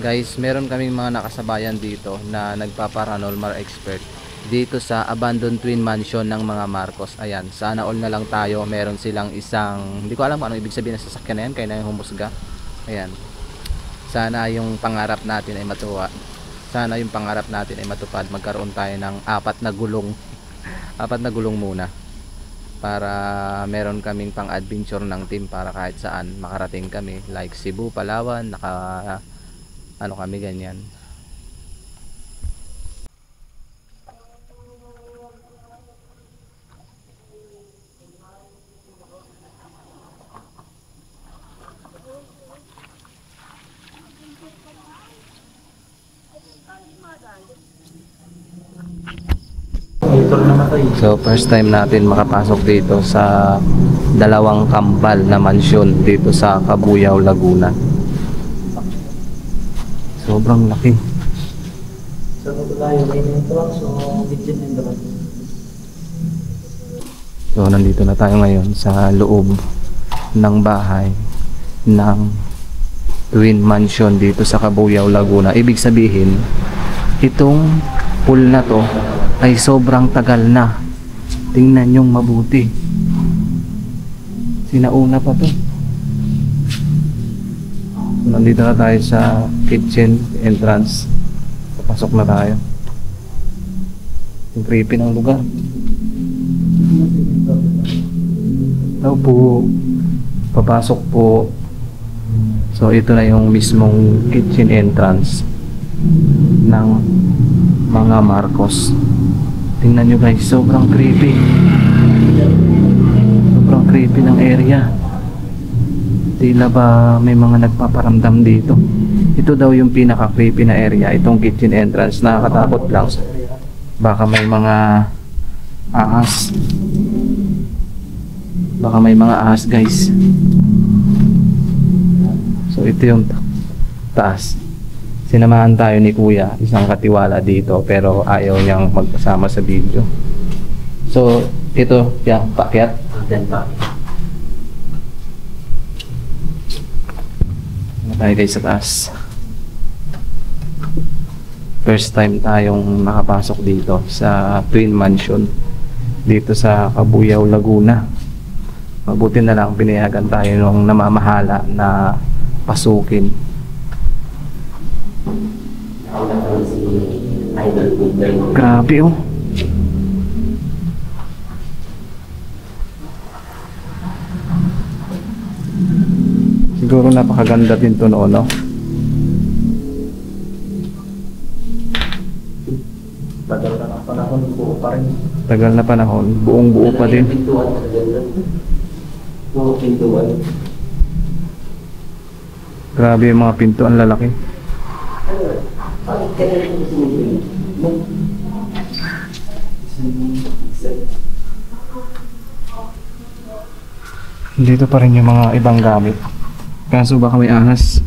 Guys, meron kaming mga nakasabayan dito na nagpa-paranormal expert dito sa abandoned twin mansion ng mga Marcos. Ayan, sana all na lang tayo. Meron silang isang, hindi ko alam kung ano ibig sabihin ng sasakyan na yan, kaya na yung humusga. Ayan, sana yung pangarap natin ay matuwa. Sana yung pangarap natin ay matupad. Magkaroon tayo ng apat na gulong. Apat na gulong muna, para meron kaming pang adventure ng team, para kahit saan makarating kami, like Cebu, Palawan, ano kami ganyan. So first time natin makapasok dito sa dalawang kambal na mansyon dito sa Cabuyao, Laguna. Sobrang laki. So nandito na tayo ngayon sa loob ng bahay ng twin mansion dito sa Cabuyao, Laguna. Ibig sabihin, itong pool na to ay sobrang tagal na. Tingnan nyong mabuti. Sinauna pa to. So, nandito na tayo sa kitchen entrance. Papasok na tayo. Yung creepy ng lugar. Daw po. Papasok po. So ito na yung mismong kitchen entrance ng mga Marcos. Tingnan nyo guys, sobrang creepy. Sobrang creepy ng area. Tila ba may mga nagpaparamdam dito. Ito daw yung pinaka creepy na area, itong kitchen entrance. Nakakatakot lang. Baka may mga ahas. Baka may mga ahas guys. So ito yung taas. Sinamahan tayo ni Kuya, isang katiwala dito, pero ayaw niyang magkasama sa video. So ito, yan, pakyat. Tayo guys sa taas. First time tayong nakapasok dito sa twin mansion dito sa Cabuyao, Laguna. Mabuti na lang pinayagan tayo nung namamahala na pasukin. Grabe oh. Siguro napakaganda din to noon, no? Tagal na panahon, buo pa rin. Tagal na panahon, buong buo pa din. Buo pintuan. Grabe yung mga pinto, ang lalaki. Dito pa rin yung mga ibang gamit. Kaso baka may ahas.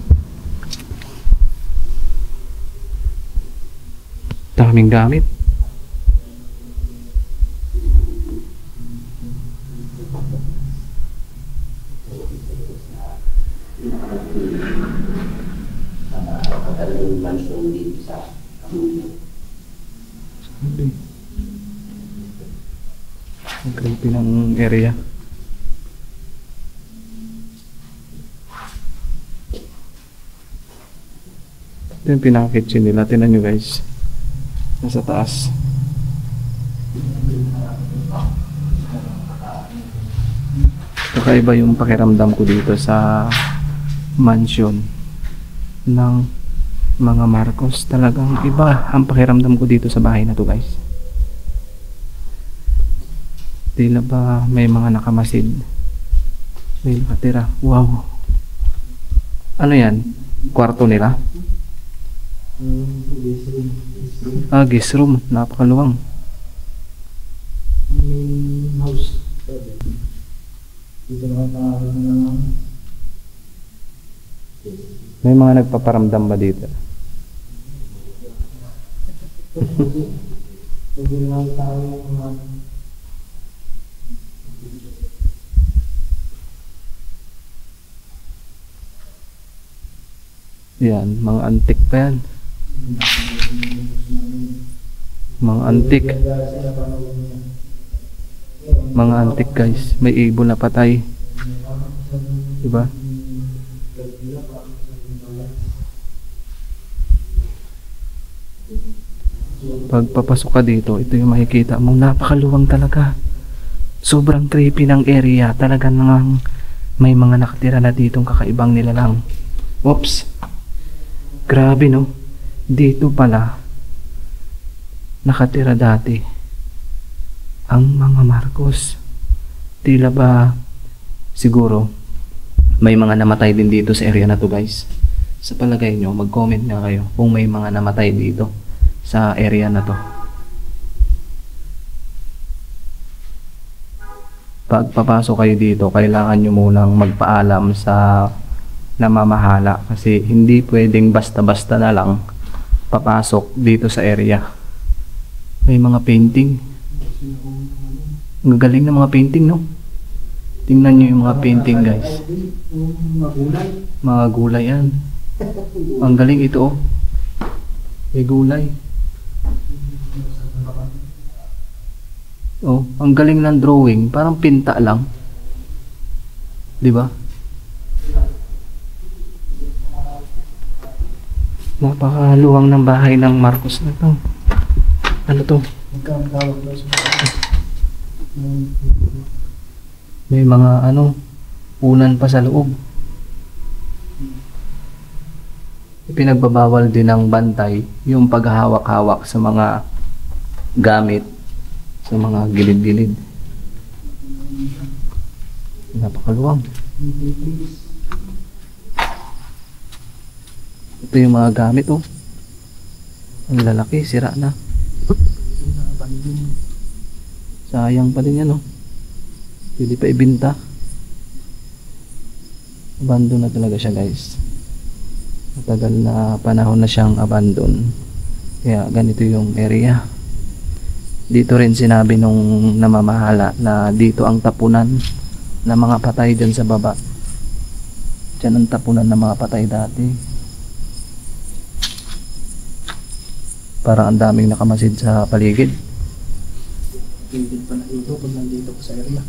Daming gamit. Ang creepy ng area. Ito yung pinaka-kitchen nila. Tingnan nyo guys. Nasa taas. Kakaiba yung pakiramdam ko dito sa mansion ng mga Marcos. Talagang iba ang pakiramdam ko dito sa bahay na to guys. Tila ba may mga nakamasid, may nakatira. Wow. Ano yan? Kwarto nila? Ah, guest room. Napakaluwang. Main house. Dito naman May mga nagpaparamdam ba dito? Yan, mga antik pa yan. Mga antik. Mga antik guys. May ibon na patay. Diba? Pag papasok ka dito, ito yung makikita mong napakaluwang talaga. Sobrang creepy ng area. Talaga nang may mga nakatira na ditong kakaibang nilalang. Oops. Grabe no. Dito pala nakatira dati ang mga Marcos. Tila ba siguro may mga namatay din dito sa area na to guys. Sa palagay nyo, mag-comment nga kayo kung may mga namatay dito sa area na to. Pag papasok kayo dito, kailangan nyo munang magpaalam sa namamahala kasi hindi pwedeng basta-basta na lang papasok dito sa area. May mga painting. Ang galing ng mga painting, no? Tingnan nyo yung mga painting guys. Mga gulay yan. Ang galing ito, oh. May gulay. Oh, ang galing ng drawing, parang pinta lang. 'Di ba? Napakaluwang ng bahay ng Marcos na 'to. Ano 'to? May mga unan pa sa loob. Ipinagbabawal din ng bantay yung paghahawak-hawak sa mga gamit sa mga gilid-gilid. Napakaluwang. Ito yung mga gamit, oh. Ang lalaki, sira na. Sayang pa din yan, oh. Pwede pa ibinta. Abandon na talaga siya, guys. Matagal na panahon na siyang abandon. Kaya ganito yung area. Dito rin sinabi nung namamahala na dito ang tapunan ng mga patay dyan sa baba. Dyan ang tapunan ng mga patay dati. Parang ang daming nakamasid sa paligid. Tindig pa na dito pag nandito ko sa area.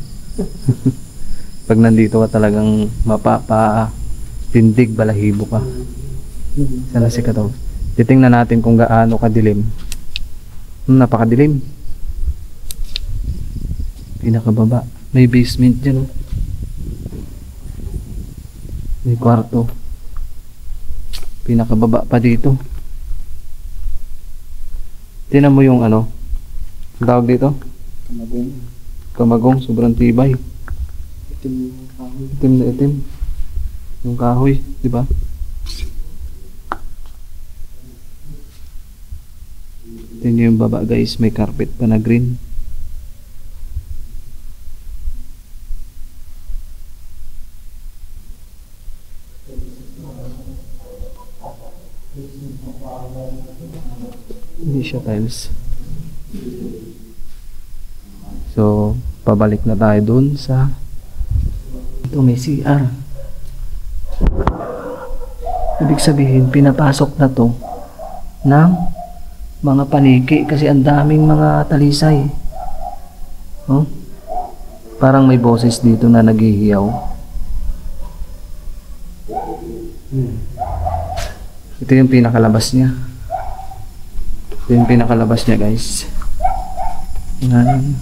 Pag nandito ka talagang mapapa-tindig, balahibo ka. Sana si Kataw. Titingnan natin kung gaano kadilim. Napakadilim. Pinakababa. May basement dyan, oh. May kwarto. Pinakababa pa dito. Tingnan mo yung ang tawag dito? Kamagong. Kamagong, sobrang tibay. Itim yung kahoy. Itim na itim. Yung kahoy, di ba? Tingnan yung baba guys, may carpet pa na green. Hindi siya tiles. So, pabalik na tayo dun sa ito, may CR. Ibig sabihin, pinapasok na to ng mga paniki kasi ang daming mga talisay. Oh? Parang may boses dito na naghihiyaw. Ito yung pinakalabas niya. Ito yung pinakalabas niya guys. Yan.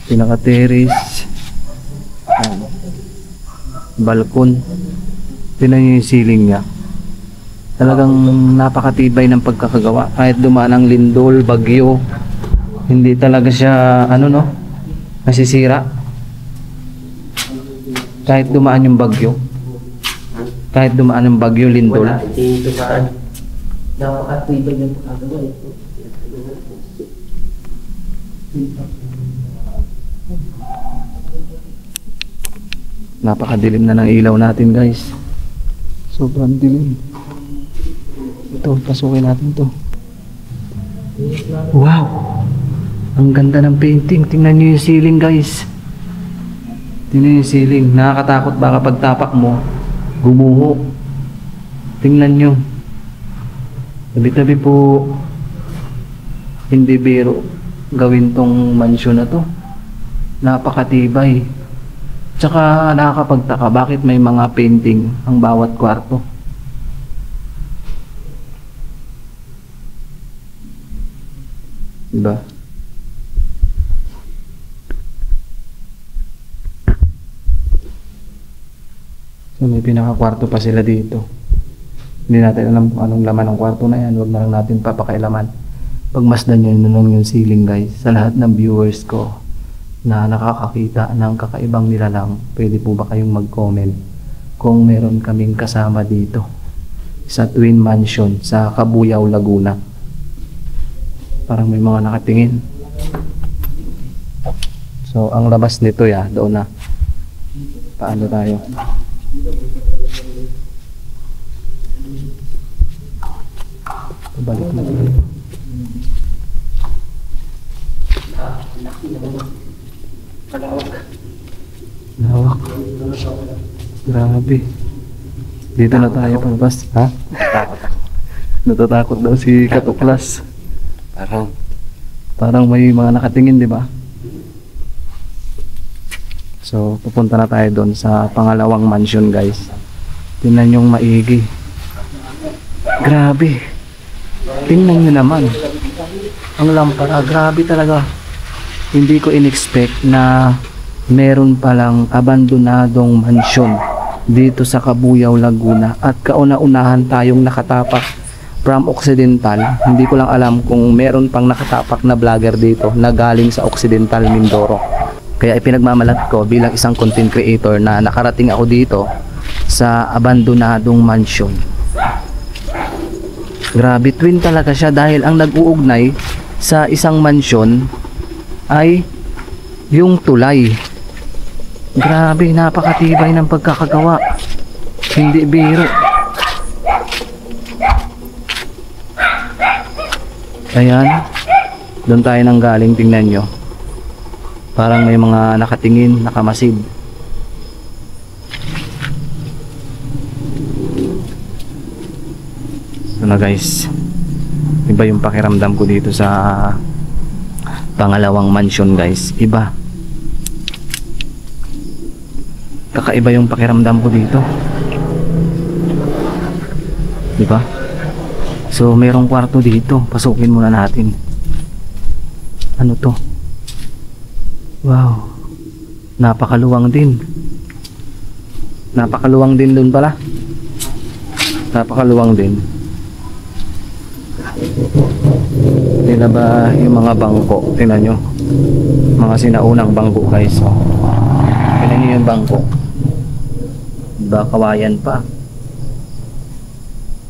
Pinaka-terrace. Balkon. Tingnan niyo yung ceiling niya. Talagang napakatibay ng pagkakagawa. Kahit dumaan ang lindol, bagyo, hindi talaga siya nasisira. Kahit dumaan yung bagyo. Kahit dumaan yung bagyo, lindol. Wala, dito saan. Napakatibay ng pagkagawa ito. Napakadilim na ng ilaw natin guys. Sobrang dilim. Ito, pasukin natin to. Wow! Ang ganda ng painting. Tingnan nyo yung ceiling guys. Tingnan nyo yung ceiling. Nakakatakot baka pagtapak mo, gumuho. Tingnan nyo. Tabi-tabi po. Hindi biro gawin tong mansyon na to. Napakatibay. Tsaka nakakapagtaka bakit may mga painting ang bawat kwarto. Diba? So may pinaka-kwarto pa sila dito. Hindi natin alam kung anong laman ng kwarto na yan. Huwag na lang natin papakailaman. Pagmasdan nyo nun yung ceiling guys. Sa lahat ng viewers ko na nakakakita ng kakaibang nilalang, pwede po ba kayong mag-comment kung meron kaming kasama dito sa Twin Mansion sa Cabuyao, Laguna. Parang may mga nakatingin. So ang labas nito doon na. Paano tayo? Balik na tayo. Lawak. Grabe. Dito na tayo palabas. Ha? Natatakot daw si Katuklas. Parang may mga nakatingin, di ba? So, pupunta na tayo doon sa pangalawang mansion, guys. Tingnan yung maigi. Grabe. Tingnan nyo naman. Ang lampara, grabe talaga. Hindi ko in-expect na meron palang abandonadong mansion dito sa Cabuyao, Laguna. At kauna-unahan tayong nakatapak from Occidental. Hindi ko lang alam kung meron pang nakatapak na vlogger dito na galing sa Occidental, Mindoro. Kaya ipinagmamalat ko bilang isang content creator na nakarating ako dito sa abandonadong mansion. Grabe, twin talaga siya dahil ang nag-uugnay sa isang mansion ay yung tulay. Grabe, napakatibay ng pagkakagawa. Hindi biro. Ayan. Doon tayo nang galing, tingnan nyo. Parang may mga nakatingin, nakamasid. Ito na guys. Iba yung pakiramdam ko dito sa pangalawang mansion guys. Iba. Kakaiba yung pakiramdam ko dito. Diba? So mayroong kwarto dito. Pasukin muna natin. Ano to? Wow. Napakaluwang din. Napakaluwang din dun pala. Napakaluwang din. Tila ba yung mga bangko? Tingnan nyo. Mga sinaunang bangko guys. Tingnan nyo yung bangko. Diba kawayan pa.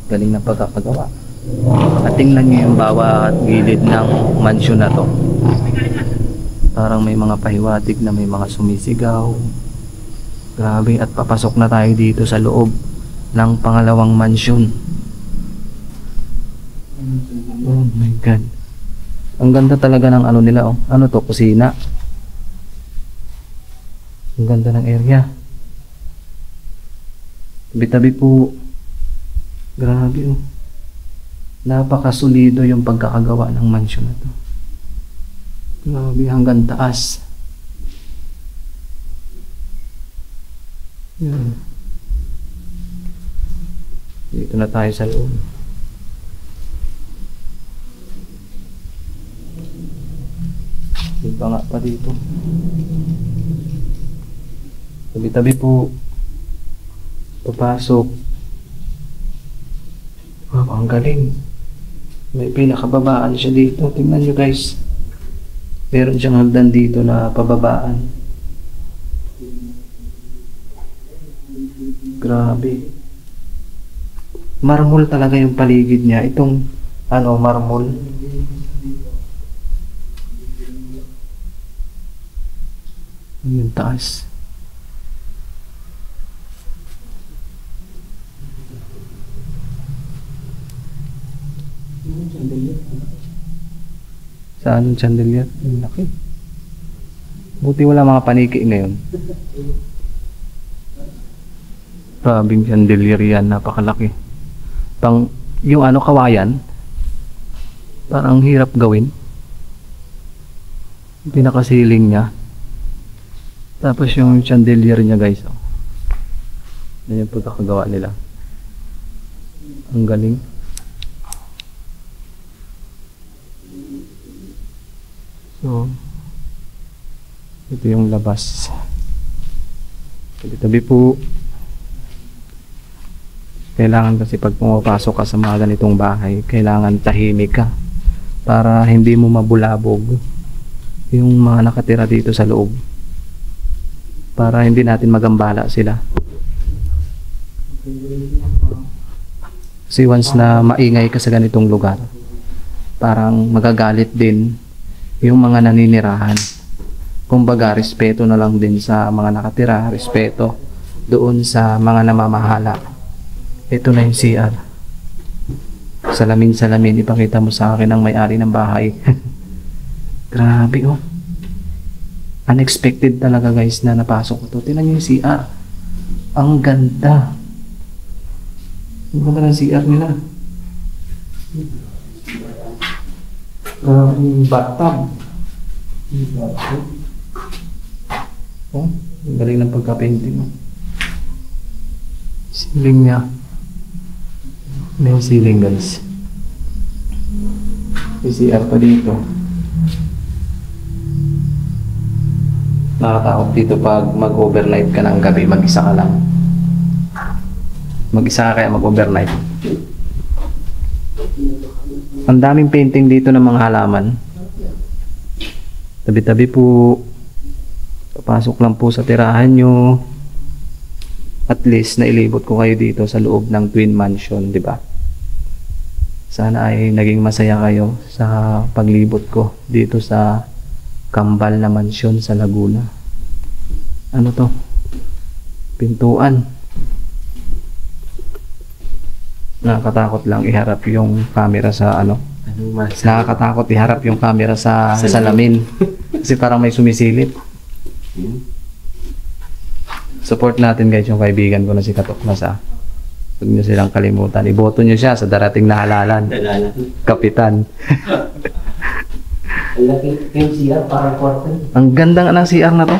Galing na pagkakagawa. At tingnan nyo yung bawat gilid ng mansion na to. Parang may mga pahiwatig na may mga sumisigaw. Grabe, at papasok na tayo dito sa loob ng pangalawang mansion. Oh my god. Ang ganda talaga ng ano nila oh. Ano to? Kusina. Ang ganda ng area. Tabi-tabi po. Grabe oh. Napakasulido yung pagkakagawa ng mansion na to. Grabe, hanggang taas. Yan. Dito na tayo sa loob. Iba nga pa dito. Tabi-tabi po. Papasok. Wow, ang galing. May pinakababaan siya dito. Tingnan nyo guys. Meron siyang hagdan dito na pababaan. Grabe. Marmol talaga yung paligid niya. Itong ano, marmol. Yung taas. Saan yung chandelier? Ang laki. Buti wala mga paniki ngayon. Grabing chandelier yan, napakalaki. Pang, yung ano, kawayan. Parang hirap gawin. Pinakasiling niya. Tapos yung chandelier niya guys. Oh. Yan yung pagkakagawa nila. Ang galing. So, ito yung labas. Tabi-tabi po. Kailangan kasi pag pumapasok ka sa mga ganitong bahay, kailangan tahimik ka para hindi mo mabulabog yung mga nakatira dito sa loob, para hindi natin magambala sila. Kasi once na maingay ka sa ganitong lugar, parang magagalit din yung mga naninirahan. Kumbaga, respeto na lang din sa mga nakatira, respeto doon sa mga namamahala. Ito na yung CR. Salamin-salamin, ipakita mo sa akin ang may-ari ng bahay. Grabe oh. Unexpected talaga guys na napasok ko to. Tingnan nyo yung CR. Ang ganda. Ang ganda ng CR nila. Yung bathtub. Oh, ang galing ng pagka-painting. Ceiling niya. May ceiling guys. May CR pa dito. Nakakatakot dito pag mag-overnight ka ng gabi, mag-isa ka lang. Mag-isa ka kaya mag-overnight. Ang daming painting dito ng mga halaman. Tabi-tabi po. Papasok lang po sa tirahan nyo. At least nailibot ko kayo dito sa loob ng Twin Mansion, di ba? Sana ay naging masaya kayo sa paglibot ko dito sa Kambal na Mansion sa Laguna. Ano to? Pintuan. Nakakatakot lang iharap yung camera sa ano? Nakakatakot iharap yung camera sa salamin. Kasi parang may sumisilip. Support natin guys yung kaibigan ko na si Katuklas ah. Huwag nyo silang kalimutan. Iboto nyo siya sa darating na halalan. Kapitan. Ang laki yung CR, parang kwarto. Ang ganda nga ng CR na to.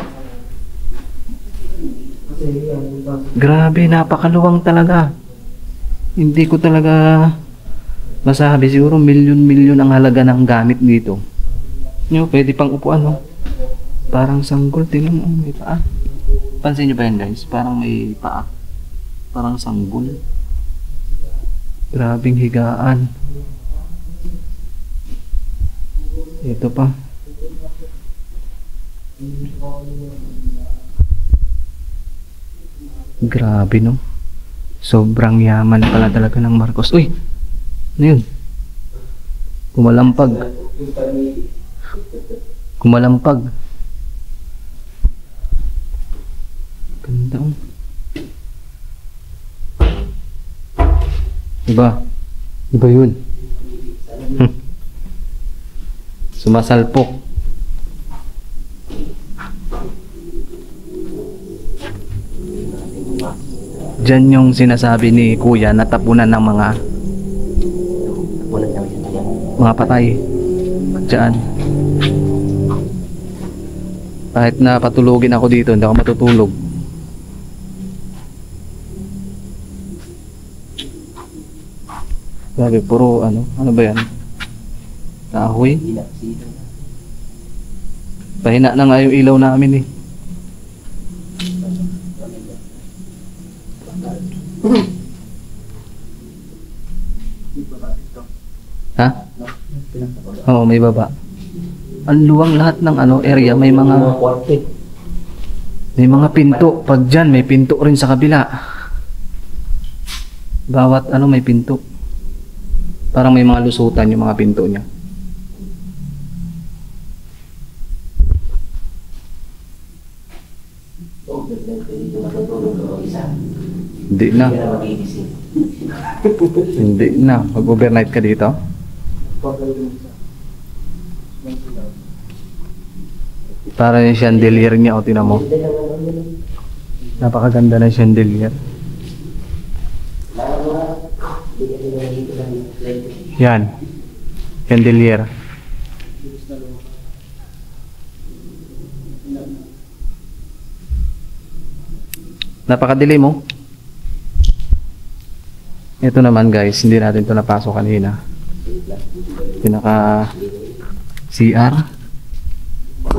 Grabe, napakaluwang talaga. Hindi ko talaga masabi. Siguro milyon-milyon ang halaga ng gamit dito. Nyo, pwede pang upuan no? Parang sanggol. Tingnan mo, may paa. Pansin nyo ba yan guys? Parang may paa. Parang sanggol. Grabing higaan. Ito pa. Grabe no. Sobrang yaman pala talaga ng Marcos. Uy! Ano yun? Kumalampag. Kumalampag. Ganda oh. Iba. Iba yun. Sumasalpok. Diyan yung sinasabi ni Kuya na tapunan ng mga patay. Diyan. Kahit na patulogin ako dito, hindi ako matutulog. Grabe, puro ano ba yan? Kahoy. Pahina na nga yung ilaw namin eh. Ha? Oo, may baba. Ang luwang lahat ng ano area, may mga pinto. Pag dyan, may pinto rin sa kabila. Bawat ano may pinto. Parang may mga lusutan yung mga pinto niya. Hindi na. Hindi na. Mag-overnight ka dito? Para yung chandelier niya, o tinan mo. Napakaganda ng chandelier. Yan. Chandelier. Napakadilim mo. Ito naman guys, hindi natin ito napasok kanina. Pinaka CR.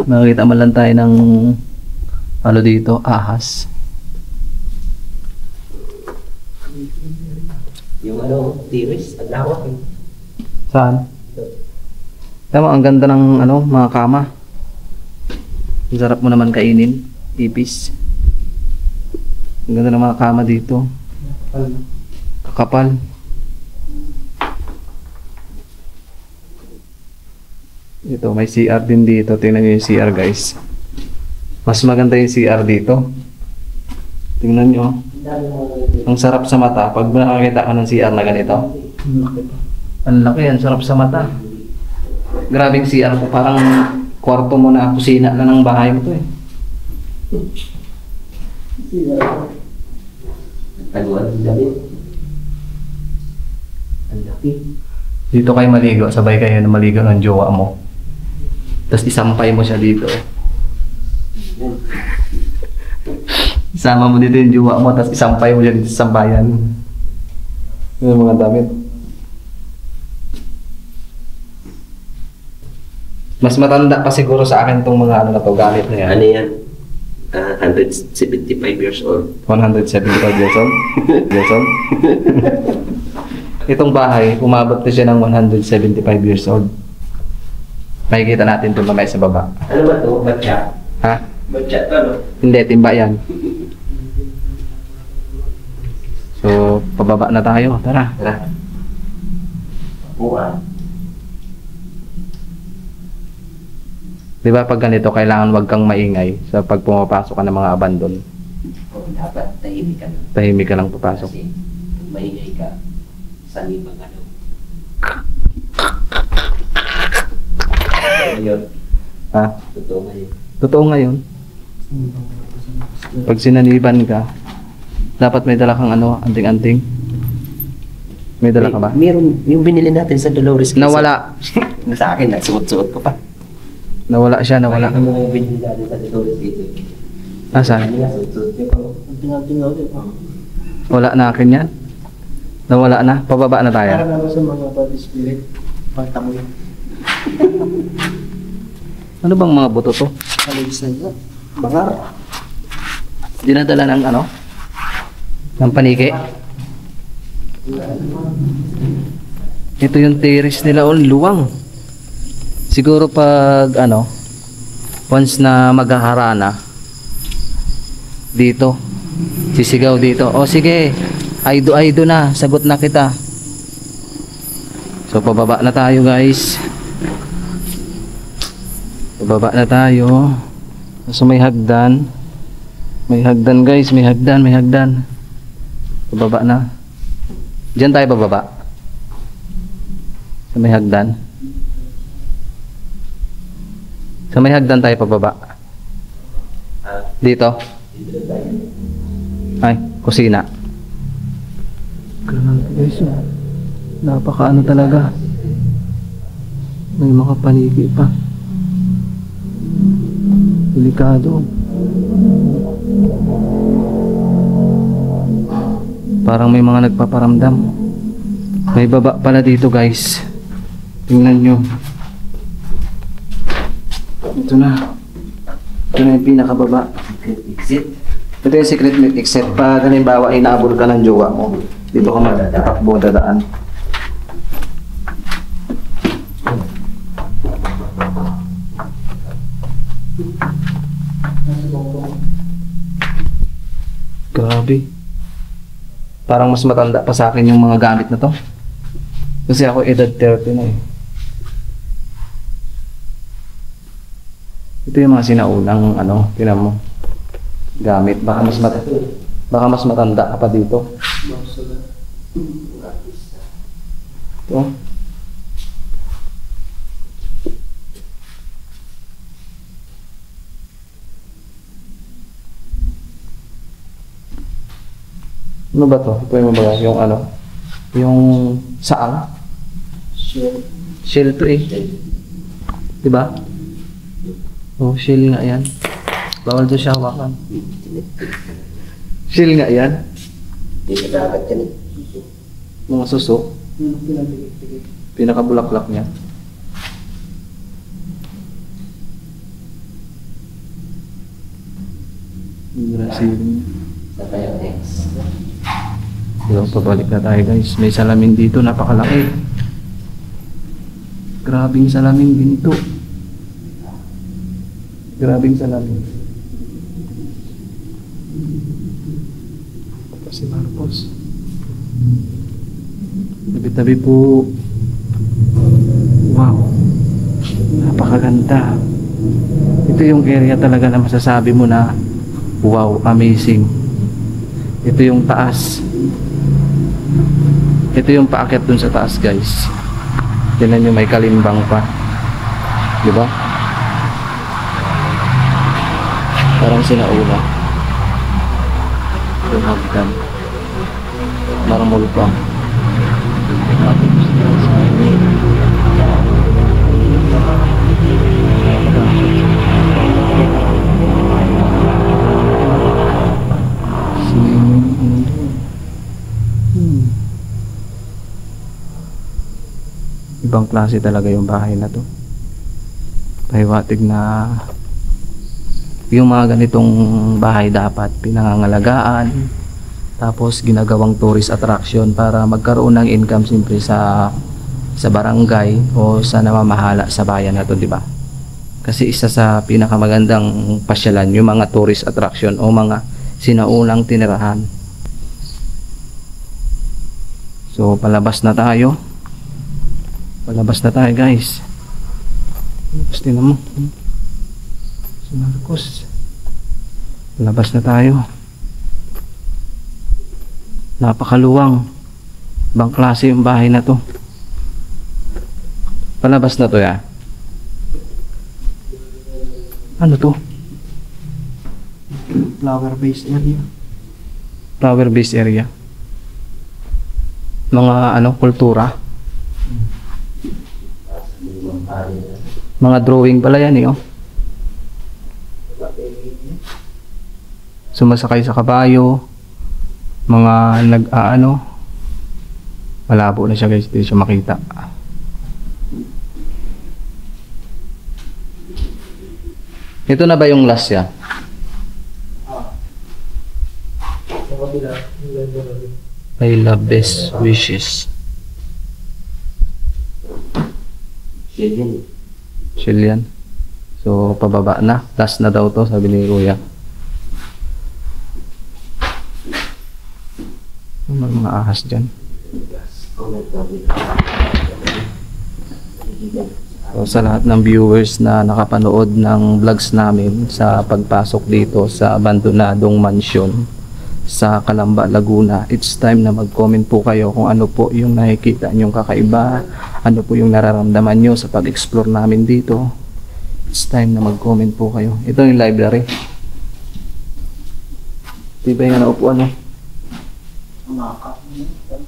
Nakikita man lang tayo ng ano dito, ahas. Yung ano, tiris, ang lawak eh. Saan? Tama, ang ganda ng ano, mga kama. Ang sarap mo naman kainin, ipis. Ang ganda ng mga kama dito. Kakapal. Ito, may CR din dito. Tingnan nyo yung CR guys. Mas maganda yung CR dito. Tingnan nyo. Ang sarap sa mata. Pag nakakita ka ng CR na ganito. Ang laki, ang sarap sa mata. Grabing CR ko. Parang kwarto mo na kusina na ng bahay mo to eh. Taguan ng damit. Ang laki. Dito kayo maligo. Sabay kayo na maligo ng jowa mo. Tapos isampay mo siya dito. Isama mo dito yung jowa mo. Tapos isampay mo dyan dito sa sambayan. Yun yung mga damit. Mas matanda pa siguro sa akin itong mga ano na to, gamit na yan. Ano yan? 175 years old. 175 years old? Years old? Itong bahay, umabot na siya ng 175 years old. Makikita natin ito mamaya sa baba. Ano ba ito? Batya? Ha? Batya to, no? Hindi, timba yan. So, pababa na tayo. Tara. Tara. Buwan. Di ba pag ganito, kailangan wag kang maingay sa pag pumapasok ka ng mga abandon. Dapat tahimik ka na. Tahimik ka lang papasok. Kasi kung maingay ka, sa libang ano. Ngayon, Ha? totoo ngayon. Totoo ngayon. Pag sinaniban ka, dapat may dala kang ano, anting-anting. May dala ka ba? Meron, yung binili natin sa Dolores. Nawala. Sa akin, nagsuot-suot ko pa. Nawala siya, nawala. Ano yung binili natin sa Dolores dito? Asan? Ano nga, suot-suot ko pa. Tingnan-tingnan ko. Wala na akin yan. Nawala na. Pababa na tayo. Para naman sa mga body spirit, pagtamoy. Ano bang mga buto to? Alis na yun. Bangar. Dinadala ng ano? Ng paniki? Ito yung terrace nila, oh, luwang. Siguro pag ano, once na maghaharana dito, sisigaw dito. O sige, aido na, sagot na kita. So pababa na tayo guys. Pababa na tayo. So may hagdan. May hagdan guys, may hagdan. Pababa na. Diyan tayo bababa. Sa may hagdan. Sa may hagdan tayo pababa. Dito. Ay, kusina. Grabe guys, oh. Napaka ano talaga. May mga paniki pa. Delikado. Parang may mga nagpaparamdam. May baba pala dito guys. Tingnan nyo. Ito na. Ito na yung pinakababa. Exit. Ito yung secret exit. Pag halimbawa inaabol ka ng jowa mo, dito ka magtatakbo, dadaan. Grabe. Parang mas matanda pa sa akin yung mga gamit na to. Kasi ako edad 30 na eh. Ito yung mga sinaunang ano, tinan mo. Gamit. Baka mas matanda ka pa dito. Ito. Ano ba to? Ito yung mga yung ano. Yung saang. Sure. Shell to eh. Diba? Oh, shell nga yan. Bawal doon siya hawakan. Shell nga yan. Hindi ka dagat yan eh. Mga suso. Pinakabulaklak niya. Brazil. Sa tayo X. Yung pabalik na tayo guys. May salamin dito, napakalaki. Grabing salamin ginto. Grabing salamin. Ito si Marcos. Tabi-tabi po. Wow. Napakaganda. Ito yung area talaga na masasabi mo na wow, amazing. Ito yung taas. Ito yung paakyat dun sa taas guys. Tignan nyo, may kalimbang pa. Diba? Parang sinaula. Yung hagdan. Marmol pa. Ibang klase talaga yung bahay na to. Pahiwatig na yung mga ganitong bahay dapat pinangangalagaan, tapos ginagawang tourist attraction para magkaroon ng income siyempre sa barangay o sa namamahala sa bayan na to, di ba? Kasi isa sa pinakamagandang pasyalan yung mga tourist attraction o mga sinaunang tinirahan. So palabas na tayo. Palabas na tayo guys. Palabas din mo. Si Marcos. Palabas na tayo. Napakaluwang. Ibang klase yung bahay na to. Palabas na to ya. Ano to? Flower-based area. Flower based area. Mga ano, kultura. Mga drawing pala yan eh, oh. Sumasakay sa kabayo. Mga nag-aano. Malabo na siya guys, hindi siya makita. Ito na ba yung last ya? I love best wishes. Chill yan. So pababa na. Last na daw to, sabi ni Kuya. May mga ahas dyan. So sa lahat ng viewers na nakapanood ng vlogs namin sa pagpasok dito sa abandonadong mansion sa Calamba, Laguna, it's time na mag-comment po kayo kung ano po yung nakikita nyong kakaiba, ano po yung nararamdaman nyo sa pag-explore namin dito. It's time na mag-comment po kayo. Ito yung library. Diba yung naupuan, no?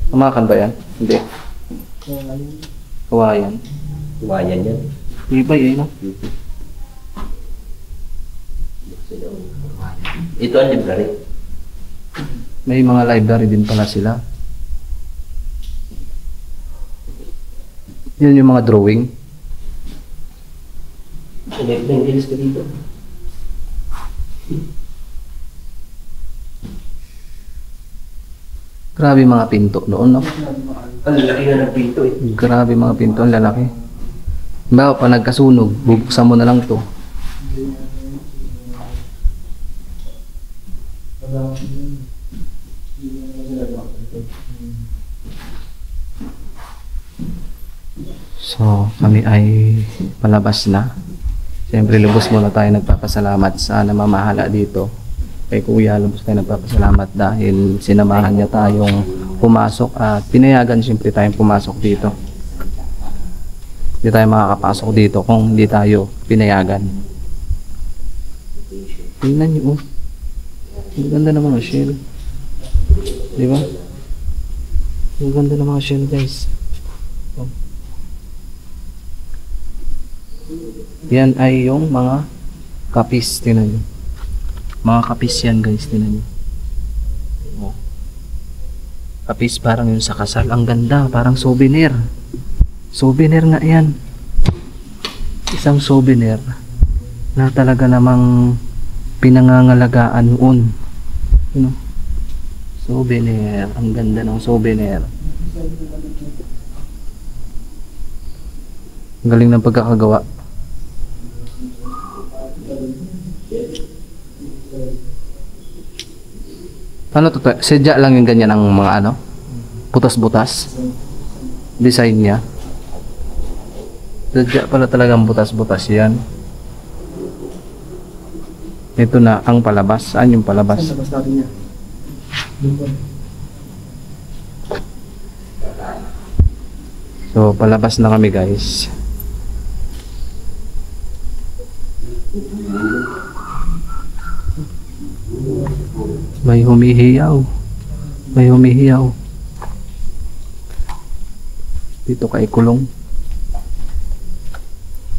Amakan ba yan? Hindi. Kawayan. Kawayan yan. Diba yun, no? Ito ang library. May mga library din pala sila. Yun yung mga drawing. Nag-ilis ka dito. Grabe mga pinto noon, no? Ang laki na ng pinto eh. Grabe mga pinto, ang lalaki. Bawa pa nagkasunog, bubuksan mo na lang to. So, kami ay palabas na. Siyempre, lubos muna tayo nagpapasalamat sa namamahala dito. Kay Kuya, lubos tayo nagpapasalamat dahil sinamahan niya tayong pumasok at pinayagan siyempre tayong pumasok dito. Hindi tayo makakapasok dito kung hindi tayo pinayagan. Tingnan niyo, oh. Ang ganda naman ang shell. Di ba? Ang ganda ng mga shell guys. Oh. Yan ay yung mga kapis, tingnan nyo. Mga kapis yan guys, tingnan nyo. Oh. Kapis parang yung sa kasal. Ang ganda, parang souvenir. Souvenir nga yan. Isang souvenir na talaga namang pinangangalagaan noon. You know? Souvenir. Ang ganda ng souvenir. Ang galing ng pagkakagawa. Ano to? Sedya lang yung ganyan ang mga ano? Butas-butas. Design niya. Sedya pala talagang butas-butas yan. Ito na ang palabas. Saan yung palabas? Saan labas natin niya? So, palabas na kami guys. May humihiyaw. May humihiyaw. Dito kay kulong.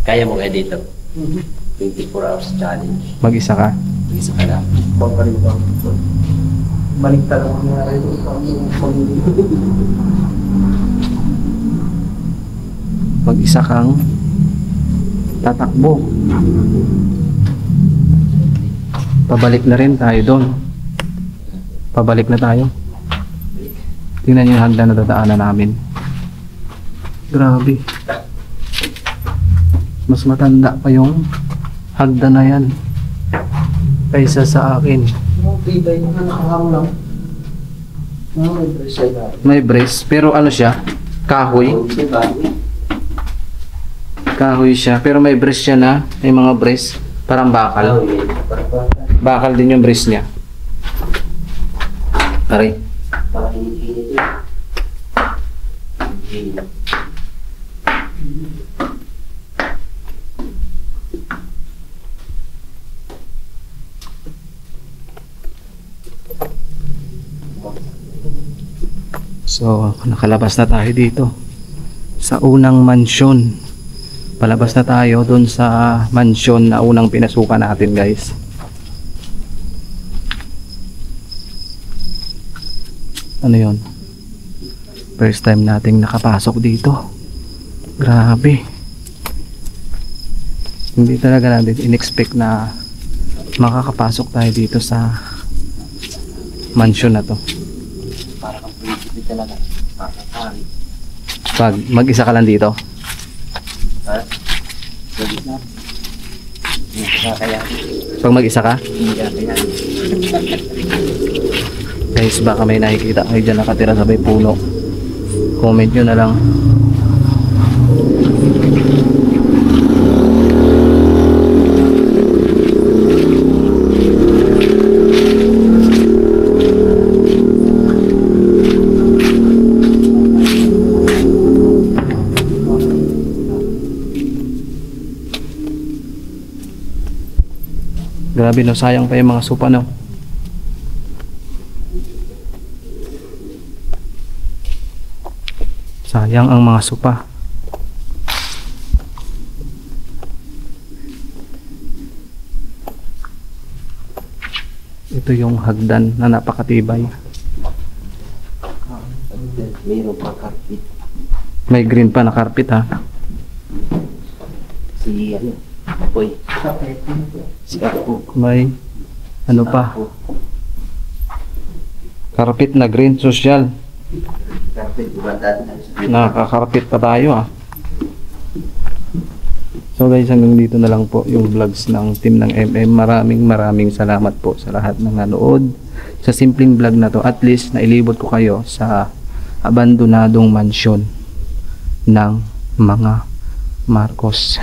Kaya mo kaya dito? 24 hours challenge. Mag-isa ka. Isa ka lang. Babalik ba? Baliktad ang nangyari doon. Mag-isa kang tatakbo. Pabalik na rin tayo doon. Pabalik na tayo. Tingnan niyo yung hagdan na dadaanan namin. Grabe. Mas matanda pa yung hagdan na yan kaysa sa akin. Yung tibay na nakahang lang. May brace siya. May brace, pero ano siya? Kahoy. Kahoy siya, pero may brace siya na. May mga brace. Parang bakal. Bakal din yung brace niya. Pare. Parang init yun. So, nakalabas na tayo dito sa unang mansyon. Palabas na tayo dun sa mansyon na unang pinasukan natin guys. Ano yon? First time nating nakapasok dito. Grabe. Hindi talaga natin in-expect na makakapasok tayo dito sa mansyon na to. Para kang prinsipe talaga. Makakari. Pag mag-isa ka lang dito. Ha? Pwede na. Hindi ka kaya. Pag mag-isa ka, Hindi ka kaya. guys, baka may nakikita kayo dyan nakatira sa may puno. Comment nyo na lang. Grabe no, sayang pa yung mga sopa no. Sayang ang mga sopa. Ito yung hagdan na napakatibay. Mayroon pa carpet. May green pa na carpet ha. Si ano? Apoy. Si Apo. May ano pa, carpet na green social. Carpet. Ubatan. Nakakarpet pa tayo ah. So guys, hanggang dito na lang po yung vlogs ng team ng MM. Maraming salamat po sa lahat ng nanood sa simpleng vlog na to. At least nailibot ko kayo sa abandonadong mansyon ng mga Marcos.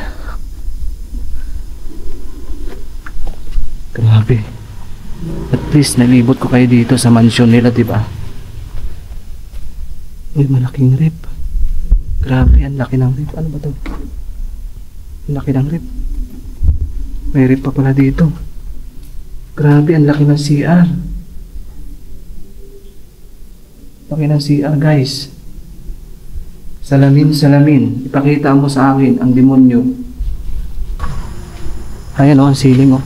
Grabe. At least nailibot ko kayo dito sa mansyon nila, di ba? Uy, malaking rip. Grabe, ang laki ng rip. Ano ba to? Ang laki ng rip. May rip pa pala dito. Grabe, ang laki ng CR. Laki ng CR guys. Salamin, salamin. Ipakita mo sa akin ang demonyo. Ayan o, ang ceiling o.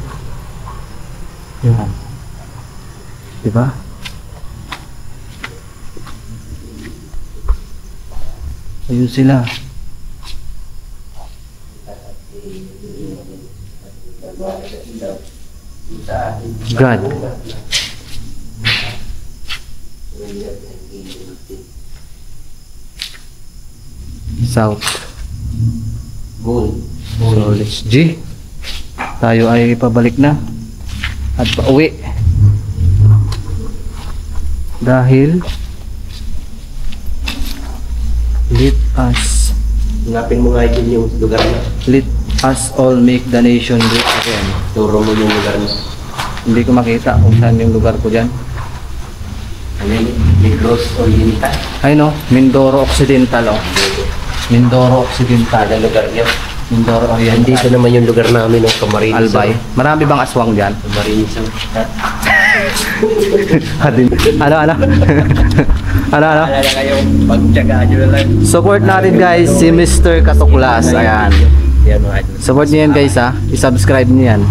Yan. Diba? Ayun sila. God. South. Gold. So, let's G. Tayo ay pabalik na. At pauwi. Dahil let us yung lugar na. let us all make the nation great again. Turo mo yung lugar na. Hindi ko makita kung saan yung lugar ko dyan. Ano yun? Negros Oriental. Ay no, Mindoro Occidental oh. Mindoro Occidental. Ang lugar niya. Mindoro Yan, Oriental. dito naman yung lugar namin, no? Camarines. Albay. Marami bang aswang dyan? Camarines. Ano? Ano? Alala kayo, pagtsagaan nyo na lang. Support natin guys si Mr. Katuklas. Ayan. Yan mga idol. Support niyo yan guys ha. I-subscribe niyo yan.